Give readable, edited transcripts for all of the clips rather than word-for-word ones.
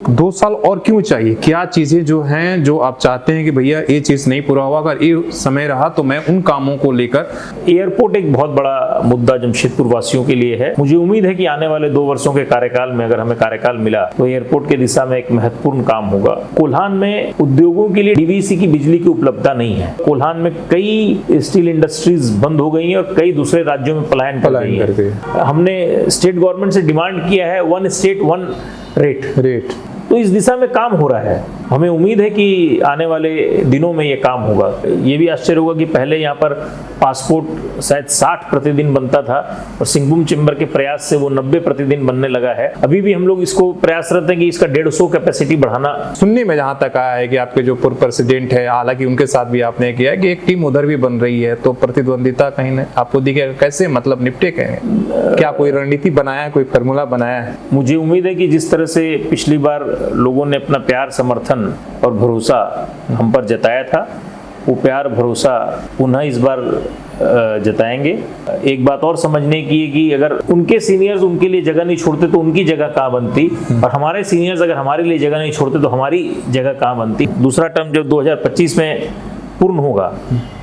2 साल और क्यों चाहिए? क्या चीजें जो हैं जो आप चाहते हैं कि भैया ये चीज नहीं पूरा हुआ, अगर ये समय रहा तो मैं उन कामों को लेकर। एयरपोर्ट एक बहुत बड़ा मुद्दा जमशेदपुर वासियों के लिए है। मुझे उम्मीद है कि आने वाले 2 वर्षों के कार्यकाल में अगर हमें कार्यकाल मिला तो एयरपोर्ट के दिशा में एक महत्वपूर्ण काम होगा। कोल्हान में उद्योगों के लिए डीवीसी की बिजली की उपलब्धता नहीं है। कोल्हान में कई स्टील इंडस्ट्रीज बंद हो गई हैं और कई दूसरे राज्यों में पलायन कर गई हैं। हमने स्टेट गवर्नमेंट से डिमांड किया है 1 स्टेट 1 रेट। तो इस दिशा में काम हो रहा है। हमें उम्मीद है कि आने वाले दिनों में ये काम होगा। ये भी आश्चर्य होगा कि पहले यहाँ पर पासपोर्ट शायद 60 प्रतिदिन बनता था और सिंहभूम चेंबर के प्रयास से वो 90 प्रतिदिन बनने लगा है। अभी भी हम लोग इसको प्रयासरत हैं कि इसका 150 कैपेसिटी बढ़ाना। सुनने में जहां तक आया है कि आपके जो पूर्व प्रेसिडेंट है, हालांकि उनके साथ भी आपने किया है कि एक टीम उधर भी बन रही है, तो प्रतिद्वंदिता कहीं न आपको दिखेगा। कैसे मतलब निपटे कहेंगे? क्या कोई रणनीति बनाया है, कोई फॉर्मूला बनाया है? मुझे उम्मीद है कि जिस तरह से पिछली बार लोगों ने अपना प्यार, समर्थन और भरोसा हम पर जताया था, वो प्यार भरोसा पुनः इस बार जताएंगे। एक बात और समझने की है कि अगर उनके सीनियर्स उनके लिए जगह नहीं छोड़ते तो उनकी जगह कहाँ बनती, और हमारे सीनियर्स अगर हमारे लिए जगह नहीं छोड़ते तो हमारी जगह कहाँ बनती। दूसरा टर्म जब 2025 में पूर्ण होगा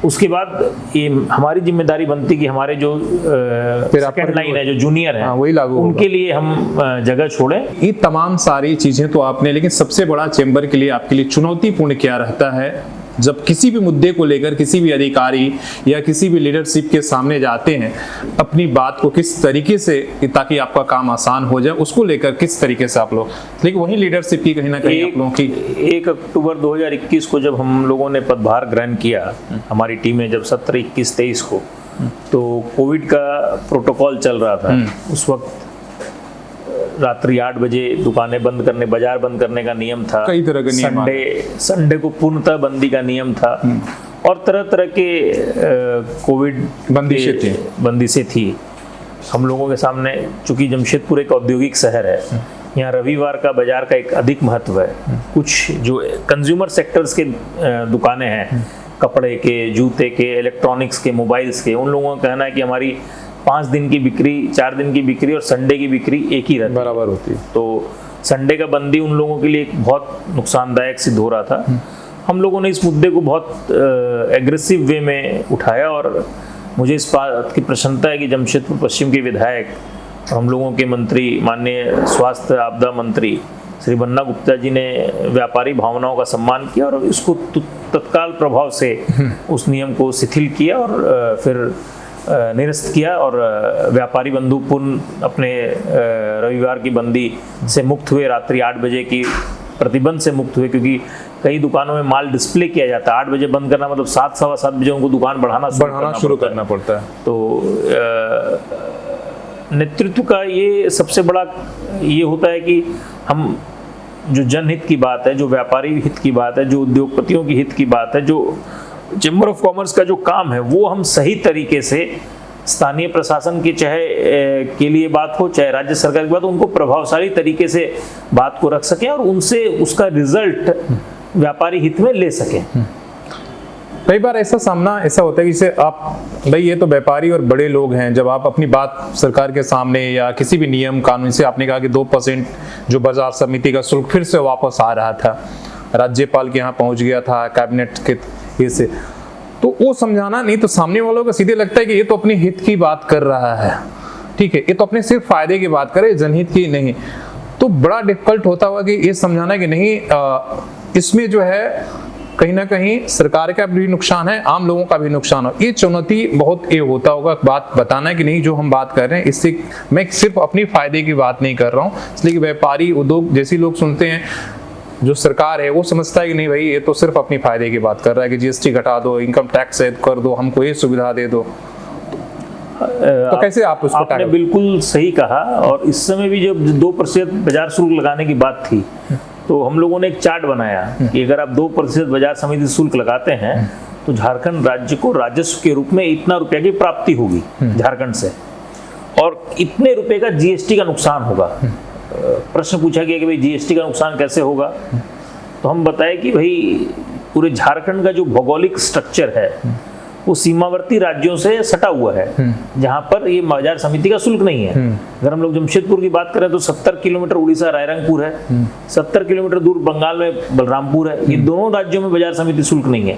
उसके बाद ये हमारी जिम्मेदारी बनती कि हमारे जो सेकंड लाइन है, जो जूनियर है, वही लागू उनके लिए हम जगह छोड़ें। ये तमाम सारी चीजें तो आपने, लेकिन सबसे बड़ा चेंबर के लिए आपके लिए चुनौतीपूर्ण क्या रहता है जब किसी भी मुद्दे को लेकर किसी भी अधिकारी या किसी भी लीडरशिप के सामने जाते हैं, अपनी बात को किस तरीके से, ताकि आपका काम आसान हो जाए, उसको लेकर किस तरीके से आप लोग, लेकिन वही लीडरशिप की कहीं ना कहीं आप लोगों की 1 अक्टूबर 2021 को जब हम लोगों ने पदभार ग्रहण किया, हमारी टीम ने जब 17, 21, 23 को, तो कोविड का प्रोटोकॉल चल रहा था। उस वक्त रात्रि 8 बजे दुकानें बंद करने, बाजार बंद करने का नियम था। कई तरह के नियम, संडे को पूर्णतः बंदी का नियम था और तरह तरह के कोविड बंदिशें थी हम लोगों के सामने। चूंकि जमशेदपुर एक औद्योगिक शहर है, यहाँ रविवार का बाजार का एक अधिक महत्व है। कुछ जो कंज्यूमर सेक्टर्स के दुकानें हैं, कपड़े के, जूते के, इलेक्ट्रॉनिक्स के, मोबाइल्स के, उन लोगों का कहना है कि हमारी 5 दिन की बिक्री, 4 दिन की बिक्री और संडे की बिक्री एक ही रहती है, बराबर होती है। तो संडे का बंदी उन लोगों के लिए एक बहुत नुकसानदायक सिद्ध हो रहा था। हम लोगों ने इस मुद्दे को बहुत एग्रेसिव वे में उठाया और मुझे इस बात की प्रसन्नता है कि जमशेदपुर पश्चिम के विधायक और हम लोगों के मंत्री, माननीय स्वास्थ्य आपदा मंत्री श्री बन्ना गुप्ता जी ने व्यापारी भावनाओं का सम्मान किया और इसको तत्काल प्रभाव से उस नियम को शिथिल किया और फिर निरस्त किया और व्यापारी बंधु पुनः अपने रविवार की बंदी से मुक्त हुए, रात्रि 8 बजे की प्रतिबंध से मुक्त हुए। क्योंकि कई दुकानों में माल डिस्प्ले किया जाता है, 8 बजे बंद करना मतलब 7, सवा 7 बजे उनको दुकान बढ़ाना शुरू करना पड़ता है। तो नेतृत्व का ये सबसे बड़ा ये होता है कि हम जो जनहित की बात है, जो व्यापारी हित की बात है, जो उद्योगपतियों की हित की बात है, जो चेंबर ऑफ कॉमर्स का जो काम है, वो हम सही तरीके से स्थानीय प्रशासन की चाहे के लिए बात हो, चाहे राज्य सरकार की बात हो, उनको प्रभावशाली तरीके से बात को रख सकें और उनसे उसका रिजल्ट व्यापारी हित में ले सकें। कई बार ऐसा होता है कि जैसे आप भाई, ये तो व्यापारी और बड़े लोग हैं, जब आप अपनी बात सरकार के सामने या किसी भी नियम कानून से, आपने कहा कि 2% जो बाजार समिति का शुल्क फिर से वापस आ रहा था, राज्यपाल के यहाँ पहुंच गया था कैबिनेट के से, तो वो समझाना नहीं, तो सामने वालों को सीधे लगता है कि ये तो अपने हित की बात कर रहा है, ठीक है, ये तो अपने सिर्फ फायदे की बात करे, जनहित की नहीं। तो बड़ा डिफिकल्ट होता हुआ कि ये समझाना कि नहीं, इसमें जो है कहीं ना कहीं सरकार का भी नुकसान है, आम लोगों का भी नुकसान हो। ये चुनौती बहुत ये होता होगा बात बताना कि नहीं, जो हम बात कर रहे हैं इससे मैं सिर्फ अपनी फायदे की बात नहीं कर रहा हूँ, इसलिए कि व्यापारी, उद्योग जैसे लोग सुनते हैं, जो सरकार है वो समझता है कि नहीं भाई ये तो सिर्फ अपनी फायदे की बात कर रहा है कि जीएसटी घटा दो, इनकम टैक्स कर दो, हमको ये सुविधा दे दो। तो कैसे आप उसको? आपने बिल्कुल सही कहा। और इस समय भी जब 2% बाजार शुल्क लगाने की बात थी, तो हम लोगों ने एक चार्ट बनाया कि अगर आप 2% बाजार समिति शुल्क लगाते हैं तो झारखंड राज्य को राजस्व के रूप में इतना रुपया की प्राप्ति होगी झारखंड से, और इतने रुपए का जीएसटी का नुकसान होगा। प्रश्न पूछा गया कि भाई जीएसटी का नुकसान कैसे होगा, तो हम बताए कि भाई पूरे झारखंड का जो भौगोलिक स्ट्रक्चर है वो सीमावर्ती राज्यों से सटा हुआ है, जहां पर ये बाजार समिति का शुल्क नहीं है। अगर हम लोग जमशेदपुर की बात करें तो 70 किलोमीटर उड़ीसा रायरंगपुर है, 70 किलोमीटर दूर बंगाल में बलरामपुर है। ये दोनों राज्यों में बाजार समिति शुल्क नहीं है।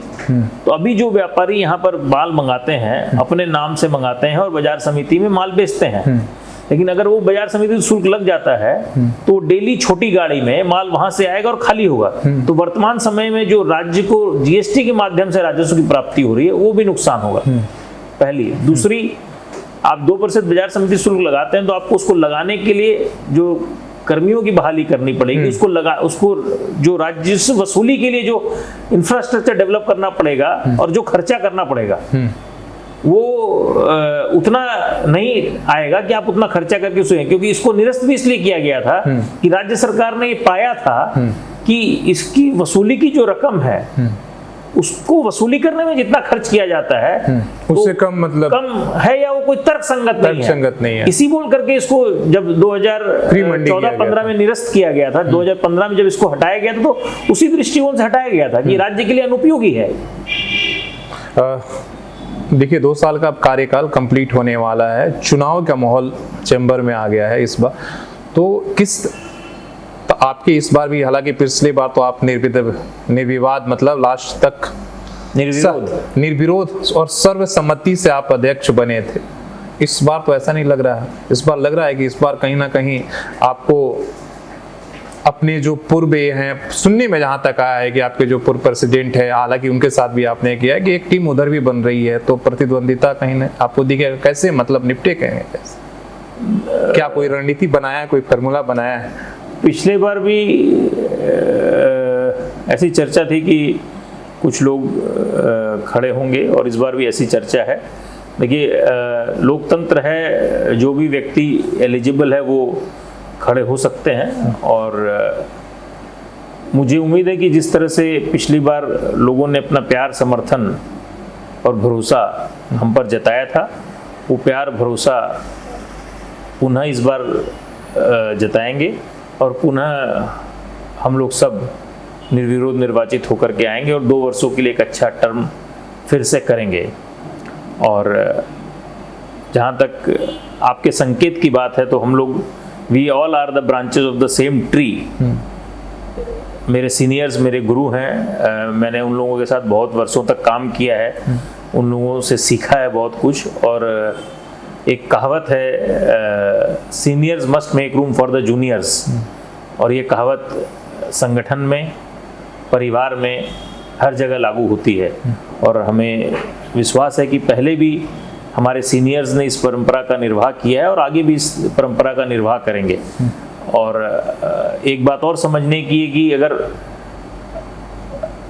तो अभी जो व्यापारी यहाँ पर माल मंगाते हैं, अपने नाम से मंगाते हैं और बाजार समिति में माल बेचते हैं, लेकिन अगर वो बाजार समिति शुल्क लग जाता है तो डेली छोटी गाड़ी में माल वहां से आएगा और खाली होगा। तो वर्तमान समय में जो राज्य को जीएसटी के माध्यम से राजस्व की प्राप्ति हो रही है वो भी नुकसान होगा, पहली। दूसरी, आप 2% बाजार समिति शुल्क लगाते हैं तो आपको उसको लगाने के लिए जो कर्मियों की बहाली करनी पड़ेगी, उसको जो राजस्व वसूली के लिए जो इंफ्रास्ट्रक्चर डेवलप करना पड़ेगा और जो खर्चा करना पड़ेगा वो उतना नहीं आएगा कि आप उतना खर्चा करके उसे, क्योंकि इसको निरस्त भी इसलिए किया गया था कि राज्य सरकार ने ये पाया था कि इसकी वसूली की जो रकम है उसको वसूली करने में जितना खर्च किया जाता है उससे कम, मतलब कम है या वो कोई तर्कसंगत नहीं है। इसी बोल करके इसको जब 2014-15 में निरस्त किया गया था, 2015 में जब इसको हटाया गया था तो उसी दृष्टिकोण से हटाया गया था कि राज्य के लिए अनुपयोगी है। देखिए 2 साल का कार्यकाल कंप्लीट होने वाला है, चुनाव का माहौल चैम्बर में आ गया है इस बार, तो आपके इस बार भी, हालांकि पिछली बार तो आप निर्विवाद मतलब लास्ट तक निर्विरोध और सर्वसम्मति से आप अध्यक्ष बने थे। इस बार तो ऐसा नहीं लग रहा है। इस बार लग रहा है कि इस बार कहीं ना कहीं आपको अपने जो पूर्व हैं, सुनने में जहां तक आया है कि आपके जो पूर्व प्रेसिडेंट है, हालांकि उनके साथ भी आपने किया है कि एक टीम उधर भी बन रही है, तो प्रतिद्वंदिता कहीं ना आपको दिखेगा। कैसे मतलब निपटे कहेंगे, कैसे, क्या कोई रणनीति बनाया है, कोई फार्मूला बनाया है? पिछले बार भी ऐसी चर्चा थी कि कुछ लोग खड़े होंगे और इस बार भी ऐसी चर्चा है। देखिए लोकतंत्र है, जो भी व्यक्ति एलिजिबल है वो खड़े हो सकते हैं और मुझे उम्मीद है कि जिस तरह से पिछली बार लोगों ने अपना प्यार, समर्थन और भरोसा हम पर जताया था, वो प्यार भरोसा पुनः इस बार जताएंगे और पुनः हम लोग सब निर्विरोध निर्वाचित होकर के आएंगे और 2 वर्षों के लिए एक अच्छा टर्म फिर से करेंगे। और जहाँ तक आपके संकेत की बात है तो हम लोग we all are the branches of the same tree. मेरे सीनियर्स मेरे गुरु हैं, मैंने उन लोगों के साथ बहुत वर्षों तक काम किया है, उन लोगों से सीखा है बहुत कुछ। और एक कहावत है, seniors must make room for the juniors, और ये कहावत संगठन में, परिवार में, हर जगह लागू होती है। और हमें विश्वास है कि पहले भी हमारे सीनियर्स ने इस परंपरा का निर्वाह किया है और आगे भी इस परंपरा का निर्वाह करेंगे। और एक बात और समझने की है कि अगर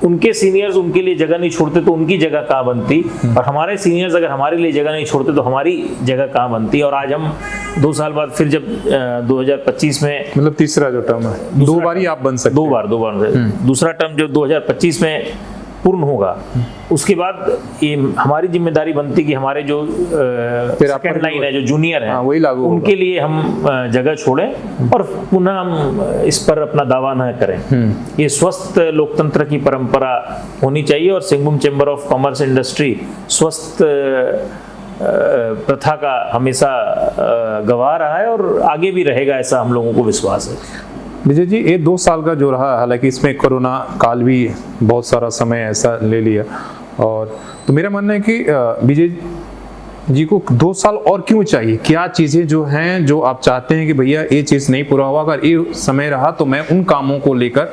उनके सीनियर्स उनके लिए जगह नहीं छोड़ते तो उनकी जगह कहाँ बनती, और हमारे सीनियर्स अगर हमारे लिए जगह नहीं छोड़ते तो हमारी जगह कहाँ बनती। और आज हम 2 साल बाद फिर जब 2025 में, मतलब तीसरा जो टर्म है, 2 बार ही आप बन सकते हैं। 2 बार दूसरा टर्म जब 2025 में पूर्ण होगा, उसके बाद ये हमारी जिम्मेदारी बनती कि हमारे जो सेकंड लाइन है, जो जूनियर है, वही लागू उनके लिए हम जगह छोड़ें और पुनः हम इस पर अपना दावा न करें। ये स्वस्थ लोकतंत्र की परंपरा होनी चाहिए और Singhbhum chamber of commerce industry स्वस्थ प्रथा का हमेशा गवाह रहा है और आगे भी रहेगा, ऐसा हम लोगों को विश्वास है। विजय जी, ये 2 साल का जो रहा, हालांकि इसमें कोरोना काल भी बहुत सारा समय ऐसा ले लिया, और तो मेरा मानना है कि विजय जी को 2 साल और क्यों चाहिए? क्या चीज़ें जो हैं जो आप चाहते हैं कि भैया ये चीज़ नहीं पूरा हुआ, अगर ये समय रहा तो मैं उन कामों को लेकर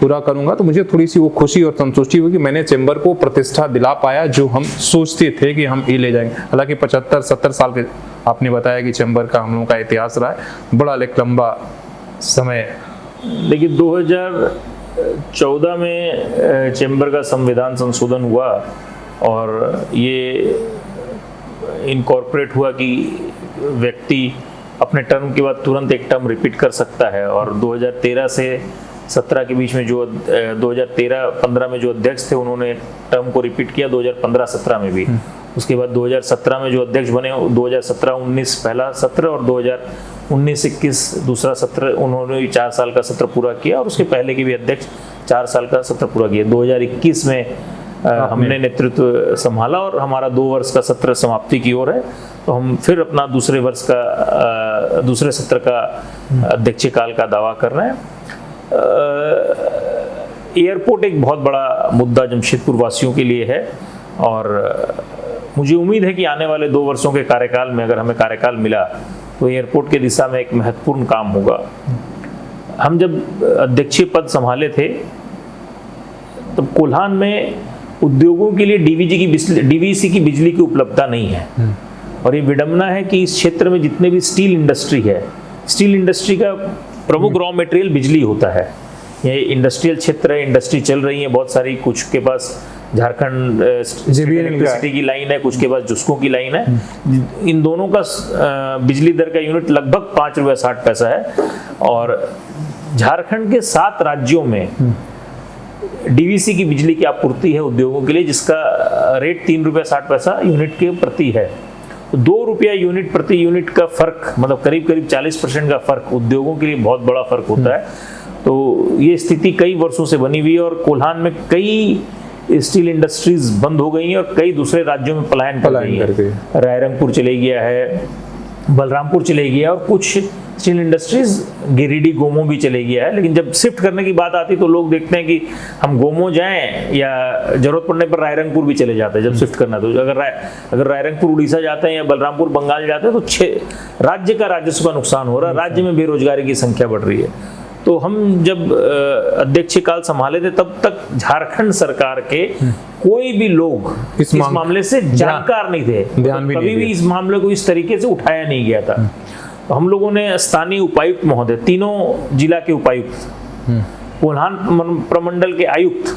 पूरा करूंगा, तो मुझे थोड़ी सी वो खुशी और संतुष्टि हुई कि मैंने चैम्बर को प्रतिष्ठा दिला पाया जो हम सोचते थे कि हम ये ले जाएंगे। हालांकि 75-70 साल के आपने बताया कि चैम्बर का हम लोगों का इतिहास रहा है, बड़ा एक लंबा समय। देखिए 2014 में चैम्बर का संविधान संशोधन हुआ और ये इनकॉर्पोरेट हुआ कि व्यक्ति अपने टर्म के बाद तुरंत एक टर्म रिपीट कर सकता है। और 2013 से 17 के बीच में जो 2013-15 में जो अध्यक्ष थे उन्होंने टर्म को रिपीट किया 2015-17 में भी। उसके बाद 2017 में जो अध्यक्ष बने 2017-19 पहला सत्र और 2019-21 दूसरा सत्र, उन्होंने भी 4 साल का सत्र पूरा किया और उसके पहले के भी अध्यक्ष 4 साल का सत्र पूरा किया। 2021 में हमने नेतृत्व संभाला और हमारा 2 वर्ष का सत्र समाप्ति की ओर है। तो हम फिर अपना दूसरे सत्र का अध्यक्षीय काल का दावा कर रहे हैं। एयरपोर्ट एक बहुत बड़ा मुद्दा जमशेदपुर वासियों के लिए है और मुझे उम्मीद है कि आने वाले 2 वर्षों के कार्यकाल में, अगर हमें कार्यकाल मिला, तो एयरपोर्ट के दिशा में एक महत्वपूर्ण काम होगा। हम जब अध्यक्षीय पद संभाले थे तब कोल्हान में उद्योगों के लिए डीवीसी की बिजली की उपलब्धता नहीं है और ये विडंबना है कि इस क्षेत्र में जितने भी स्टील इंडस्ट्री है, स्टील इंडस्ट्री का प्रमुख रॉ मटेरियल बिजली होता है। ये इंडस्ट्रियल क्षेत्र है, इंडस्ट्री चल रही है बहुत सारी, कुछ के पास झारखंड इलेक्ट्रिसिटी की लाइन है, कुछ के पास जुस्को की लाइन है। इन दोनों का बिजली दर का यूनिट लगभग 5 रुपये 60 पैसा है और झारखंड के 7 राज्यों में डीवीसी की बिजली की आपूर्ति है उद्योगों के लिए, जिसका रेट 3 रुपये 60 पैसा यूनिट के प्रति है। 2 रुपया यूनिट प्रति यूनिट का फर्क, मतलब करीब 40% का फर्क उद्योगों के लिए बहुत बड़ा फर्क होता है। तो ये स्थिति कई वर्षों से बनी हुई है और कोल्हान में कई स्टील इंडस्ट्रीज बंद हो गई हैं और कई दूसरे राज्यों में पलायन कर गई है। रायरंगपुर चले गया है, बलरामपुर चले गया और कुछ स्टील इंडस्ट्रीज गिरिडीह गोमो भी चले गया है। लेकिन जब शिफ्ट करने की बात आती तो लोग देखते हैं कि हम गोमो जाएं या जरूरत पड़ने पर रायरंगपुर भी चले जाते हैं जब शिफ्ट करना। तो अगर रायरंगपुर उड़ीसा जाते हैं या बलरामपुर बंगाल जाते हैं तो राज्य का राजस्व का नुकसान हो रहा है, राज्य में बेरोजगारी की संख्या बढ़ रही है। तो हम जब अध्यक्षीय काल संभाले थे तब तक झारखंड सरकार के कोई भी लोग इस मामले से जानकार नहीं थे, कभी भी इस मामले को इस तरीके से उठाया नहीं गया था। तो हम लोगों ने स्थानीय उपायुक्त महोदय, तीनों जिला के उपायुक्त, कोल्हान प्रमंडल के आयुक्त,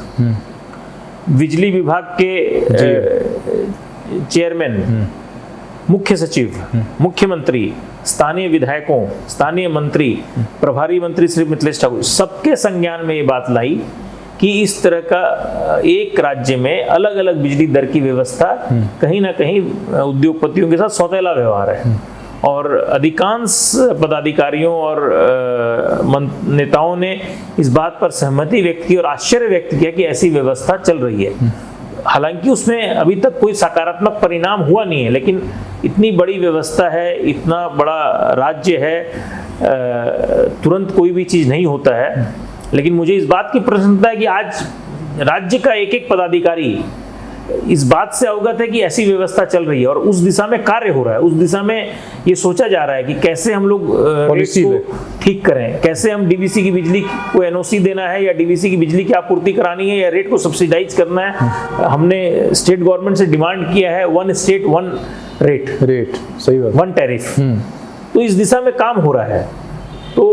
बिजली विभाग के चेयरमैन, मुख्य सचिव, मुख्यमंत्री, स्थानीय विधायकों, स्थानीय मंत्री, प्रभारी मंत्री श्री मिथिलेश ठाकुर, सबके संज्ञान में ये बात लाई कि इस तरह का एक राज्य में अलग अलग बिजली दर की व्यवस्था कहीं ना कहीं उद्योगपतियों के साथ सौतेला व्यवहार है। और अधिकांश पदाधिकारियों और नेताओं ने इस बात पर सहमति व्यक्त की और आश्चर्य व्यक्त किया कि ऐसी व्यवस्था चल रही है। हालांकि उसमें अभी तक कोई सकारात्मक परिणाम हुआ नहीं है, लेकिन इतनी बड़ी व्यवस्था है, इतना बड़ा राज्य है, तुरंत कोई भी चीज़ नहीं होता है। लेकिन मुझे इस बात की प्रसन्नता है कि आज राज्य का एक एक पदाधिकारी इस बात से अवगत है कि ऐसी व्यवस्था चल रही है और उस दिशा में कार्य हो रहा है। उस दिशा में ये सोचा जा रहा है कि कैसे हम लोग रेट को ठीक करें, कैसे हम डीवीसी की बिजली को एनओसी देना है या डीवीसी की बिजली की आपूर्ति करानी है या रेट को सब्सिडाइज करना है। हमने स्टेट गवर्नमेंट से डिमांड किया है 1 स्टेट 1 रेट, सही बात, 1 टैरिफ। तो इस दिशा में काम हो रहा है। तो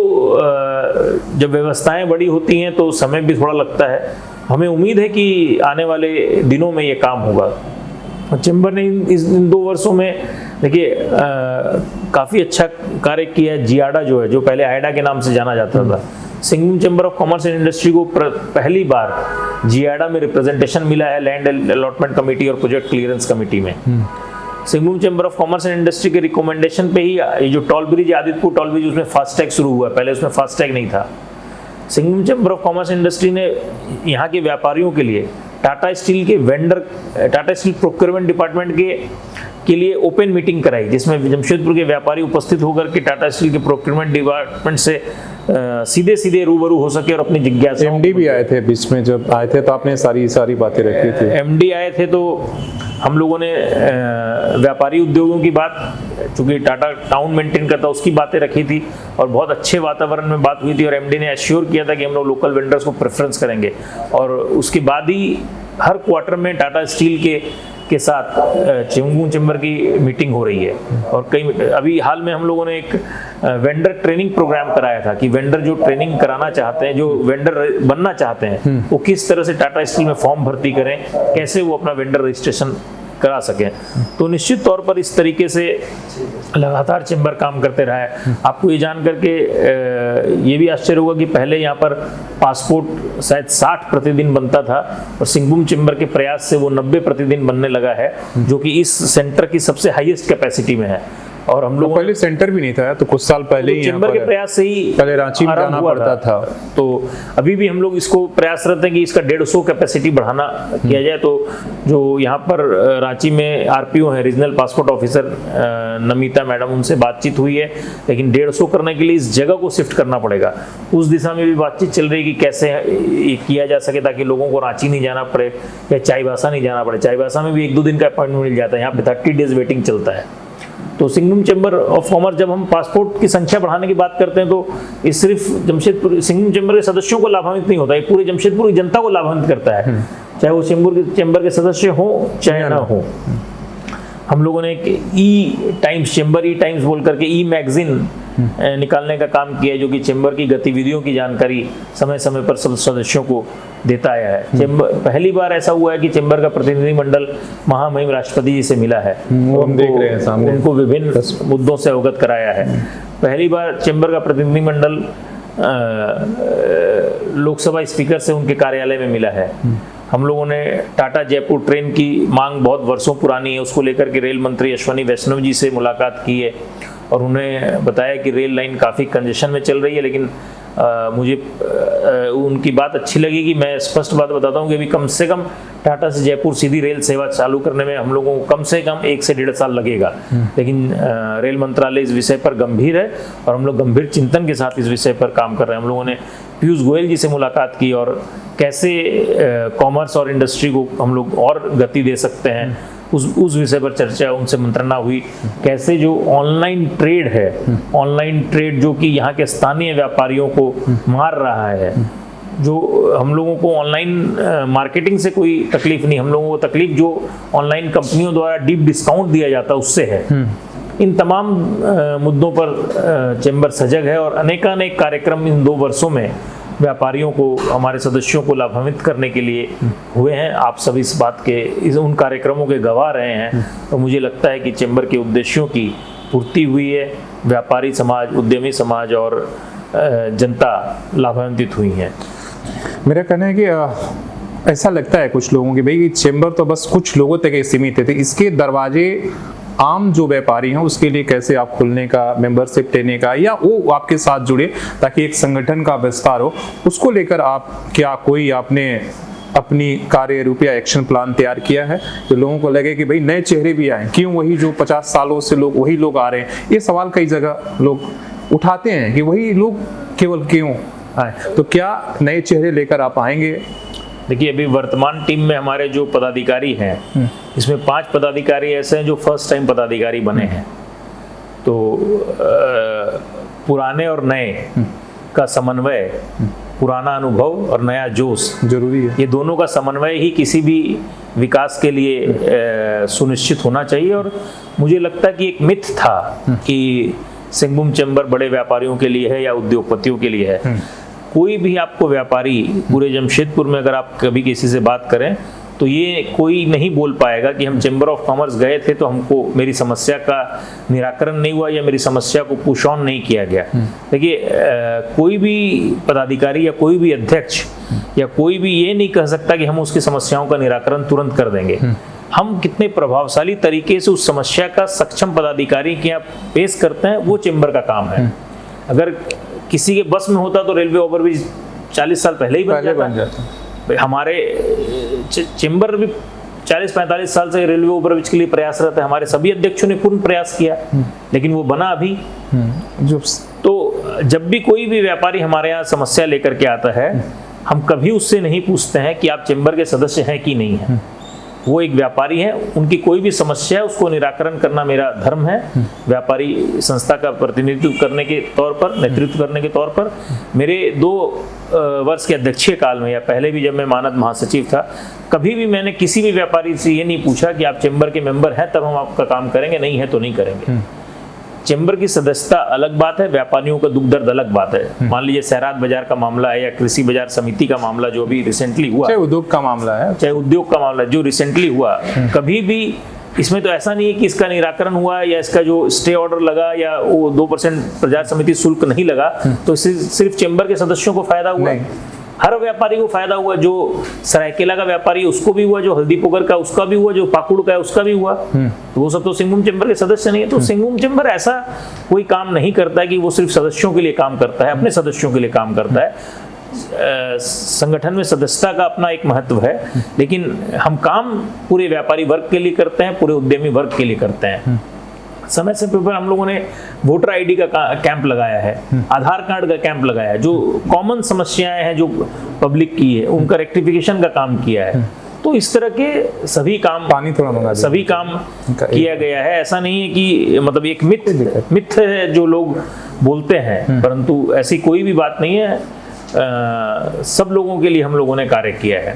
जब व्यवस्थाएं बड़ी होती हैं तो समय भी थोड़ा लगता है। हमें उम्मीद है कि आने वाले दिनों में ये काम होगा। चैम्बर ने इन 2 वर्षों में देखिए काफ़ी अच्छा कार्य किया है। जियाडा जो है, जो पहले आयडा के नाम से जाना जाता था, Singhbhum chamber of commerce and industry को पहली बार जियाडा में रिप्रेजेंटेशन मिला है लैंड अलॉटमेंट कमेटी और प्रोजेक्ट क्लियरेंस कमेटी में। Singhbhum chamber of commerce and industry के रिकमेंडेशन पे ही ये जो toll bridge, Adityapur toll bridge, उसमें फास्टैग शुरू हुआ। पहले उसमें फास्टैग नहीं था। Singhbhum chamber of commerce industry ने यहाँ के व्यापारियों के लिए टाटा स्टील के vendor, Tata steel procurement department के लिए ओपन मीटिंग कराई, जिसमें जमशेदपुर के व्यापारी उपस्थित होकर के टाटा स्टील के प्रोक्योरमेंट डिपार्टमेंट से सीधे सीधे रूबरू हो सके और अपनी जिज्ञासा। एमडी भी आए थे बीच में, जब आए थे तो आपने सारी बातें रखी थी। एमडी आए थे तो हम लोगों ने व्यापारी उद्योगों की बात, चूंकि टाटा टाउन मेंटेन करता, उसकी बातें रखी थी और बहुत अच्छे वातावरण में बात हुई थी। और एमडी ने एश्योर किया था कि हम लोग लोकल वेंडर्स को प्रेफरेंस करेंगे। और उसके बाद ही हर क्वार्टर में टाटा स्टील के साथ सिंगभूम चैम्बर की मीटिंग हो रही है। और कई अभी हाल में हम लोगों ने एक वेंडर ट्रेनिंग प्रोग्राम कराया था कि वेंडर जो ट्रेनिंग कराना चाहते हैं, जो वेंडर बनना चाहते हैं, वो किस तरह से टाटा स्टील में फॉर्म भर्ती करें, कैसे वो अपना वेंडर रजिस्ट्रेशन करा सकें। तो निश्चित तौर पर इस तरीके से लगातार चैम्बर काम करते रहा है। आपको ये जान करके ये भी आश्चर्य होगा कि पहले यहाँ पर पासपोर्ट शायद 60 प्रतिदिन बनता था और सिंगभूम चैम्बर के प्रयास से वो 90 प्रतिदिन बनने लगा है, जो कि इस सेंटर की सबसे हाईएस्ट कैपेसिटी में है। और हम लोग पहले सेंटर भी नहीं था तो कुछ साल पहले ही यहाँ चेंबर के पर प्रयास से ही पहले रांची में आरंभ जाना हुआ पड़ता था। तो अभी भी हम लोग इसको प्रयासरत हैं कि इसका 150 कैपेसिटी बढ़ाना किया जाए। तो जो यहाँ पर रांची में आरपीओ है, regional passport officer Namita madam, उनसे बातचीत हुई है, लेकिन 150 करने के लिए इस जगह को शिफ्ट करना पड़ेगा। उस दिशा में भी बातचीत चल रही है कि कैसे ये किया जा सके ताकि लोगों को रांची नहीं जाना पड़े या चाईबासा नहीं जाना पड़े। चाईबासा में भी 1-2 दिन का अपॉइंटमेंट मिल जाता है, यहाँ पे 30 डेज वेटिंग चलता है। तो सिंघभूम चैम्बर ऑफ कॉमर्स, जब हम पासपोर्ट की संख्या बढ़ाने की बात करते हैं तो ये सिर्फ जमशेदपुर सिंघभूम चैम्बर के सदस्यों को लाभान्वित नहीं होता, ये पूरे जमशेदपुर की जनता को लाभान्वित करता है, चाहे वो चैम्बर के सदस्य हो चाहे ना हो। हम लोगों ने एक चैम्बर ई टाइम्स बोल करके ई मैगजीन निकालने का काम किया है, जो कि चैम्बर की गतिविधियों की जानकारी समय समय पर सब सदस्यों को देता आया है। चैम्बर पहली बार ऐसा हुआ है कि चैम्बर का प्रतिनिधिमंडल महामहिम राष्ट्रपति जी से मिला है, वो हम देख रहे हैं सामने, उनको विभिन्न मुद्दों से अवगत कराया है। पहली बार चैम्बर का प्रतिनिधिमंडल लोकसभा स्पीकर से उनके कार्यालय में मिला है। हम लोगों ने टाटा जयपुर ट्रेन की मांग बहुत वर्षों पुरानी है, उसको लेकर के रेल मंत्री अश्विनी वैष्णव जी से मुलाकात की है और उन्हें बताया कि रेल लाइन काफ़ी कंजेशन में चल रही है, लेकिन मुझे उनकी बात अच्छी लगी कि मैं स्पष्ट बात बताता हूँ कि अभी कम से कम टाटा से जयपुर सीधी रेल सेवा चालू करने में हम लोगों को कम से कम 1 से 1.5 साल लगेगा। लेकिन रेल मंत्रालय इस विषय पर गंभीर है और हम लोग गंभीर चिंतन के साथ इस विषय पर काम कर रहे हैं। हम लोगों ने पीयूष गोयल जी से मुलाकात की और कैसे कॉमर्स और इंडस्ट्री को हम लोग और गति दे सकते हैं, उस विषय पर चर्चा, उनसे मंत्रणा हुई। कैसे जो ऑनलाइन ट्रेड है, ऑनलाइन ट्रेड जो कि यहाँ के स्थानीय व्यापारियों को मार रहा है, जो हम लोगों को ऑनलाइन मार्केटिंग से कोई तकलीफ नहीं, हम लोगों को तकलीफ जो ऑनलाइन कंपनियों द्वारा डीप डिस्काउंट दिया जाता है उससे है। इन तमाम मुद्दों पर चैम्बर सजग है और अनेकानेक कार्यक्रम इन 2 वर्षों में व्यापारियों को, हमारे सदस्यों को लाभान्वित करने के लिए हुए हैं। आप सभी इस बात के उन कार्यक्रमों के गवाह रहे हैं और मुझे लगता है कि चैम्बर के उद्देश्यों की पूर्ति हुई है। व्यापारी समाज, उद्यमी समाज और जनता लाभान्वित हुई हैं। मेरा कहना है कि ऐसा लगता है कुछ लोगों के भाई कि चैम्बर तो बस कुछ लोगों तक सीमित थे, इसके दरवाजे आम जो व्यापारी हैं उसके लिए कैसे आप खुलने का, मेंबरशिप लेने का, या वो आपके साथ जुड़े ताकि एक संगठन का विस्तार हो, उसको लेकर आप क्या कोई आपने अपनी कार्य रूप या एक्शन प्लान तैयार किया है जो लोगों को लगे कि भाई नए चेहरे भी आए, क्यों वही जो 50 सालों से लोग वही लोग आ रहे हैं? ये सवाल कई जगह लोग उठाते हैं कि वही लोग केवल क्यों आए, तो क्या नए चेहरे लेकर आप आएंगे? देखिए, अभी वर्तमान टीम में हमारे जो पदाधिकारी हैं, इसमें 5 पदाधिकारी ऐसे हैं जो फर्स्ट टाइम पदाधिकारी बने हैं। तो पुराने और नए का समन्वय, पुराना अनुभव और नया जोश जरूरी है। ये दोनों का समन्वय ही किसी भी विकास के लिए सुनिश्चित होना चाहिए। और मुझे लगता है कि एक मिथ था कि सिंघभूम चैम्बर बड़े व्यापारियों के लिए है या उद्योगपतियों के लिए है। कोई भी आपको व्यापारी पूरे जमशेदपुर में अगर आप कभी किसी से बात करें तो ये कोई नहीं बोल पाएगा कि हम चैम्बर ऑफ कॉमर्स गए थे तो हमको मेरी समस्या का निराकरण नहीं हुआ या मेरी समस्या को पुश ऑन नहीं किया गया। देखिए, कोई भी पदाधिकारी या कोई भी अध्यक्ष या कोई भी ये नहीं कह सकता कि हम उसकी समस्याओं का निराकरण तुरंत कर देंगे। हम कितने प्रभावशाली तरीके से उस समस्या का सक्षम पदाधिकारी के यहाँ पेश करते हैं, वो चैम्बर का काम है। अगर किसी के बस में होता तो रेलवे ओवरब्रिज 40 साल पहले ही बन जाता। हमारे चैम्बर भी 40-45 साल से रेलवे ओवरब्रिज के लिए प्रयासरत है। हमारे सभी अध्यक्षों ने पूर्ण प्रयास किया, लेकिन वो बना अभी। तो जब भी कोई भी व्यापारी हमारे यहाँ समस्या लेकर के आता है, हम कभी उससे नहीं पूछते हैं कि आप चैम्बर के सदस्य हैं कि नहीं है। वो एक व्यापारी है, उनकी कोई भी समस्या है उसको निराकरण करना मेरा धर्म है। व्यापारी संस्था का प्रतिनिधित्व करने के तौर पर, नेतृत्व करने के तौर पर मेरे 2 वर्ष के अध्यक्षीय काल में या पहले भी जब मैं मानद महासचिव था, कभी भी मैंने किसी भी व्यापारी से ये नहीं पूछा कि आप चैम्बर के मेंबर हैं तब हम आपका काम करेंगे, नहीं है तो नहीं करेंगे। चैम्बर की सदस्यता अलग बात है, व्यापारियों का दुख दर्द अलग बात है। मान लीजिए सैरात बाजार का मामला है या कृषि बाजार समिति का मामला जो अभी रिसेंटली हुआ, चाहे उद्योग का मामला है, चाहे उद्योग का मामला जो रिसेंटली हुआ, कभी भी इसमें तो ऐसा नहीं है कि इसका निराकरण हुआ या इसका जो स्टे ऑर्डर लगा या वो 2% बाजार समिति शुल्क नहीं लगा तो इससे सिर्फ चैम्बर के सदस्यों को फायदा हुआ। हर व्यापारी को फायदा हुआ, जो सरायकेला का व्यापारी है उसको भी हुआ, जो हल्दी पोगर का उसका भी हुआ, जो पाकुड़ का है उसका भी हुआ। तो वो सब तो सिंहभूम चैम्बर के सदस्य नहीं है। तो सिंहभूम चैम्बर ऐसा कोई काम नहीं करता है कि वो सिर्फ सदस्यों के लिए काम करता है, अपने सदस्यों के लिए काम करता है। संगठन में सदस्यता का अपना एक महत्व है, लेकिन हम काम पूरे व्यापारी वर्ग के लिए करते हैं, पूरे उद्यमी वर्ग के लिए करते हैं। समय समय पर हम लोगों ने वोटर आईडी का कैंप लगाया है, आधार कार्ड का कैंप लगाया है, जो कॉमन समस्याएं हैं जो पब्लिक की है उनका रेक्टिफिकेशन का काम किया है। तो इस तरह के सभी काम, पानी थोड़ा मंगा दीजिए। सभी काम किया गया है। ऐसा नहीं है कि मतलब एक मिथ है जो लोग बोलते हैं, परंतु ऐसी कोई भी बात नहीं है। सब लोगों के लिए हम लोगों ने कार्य किया है।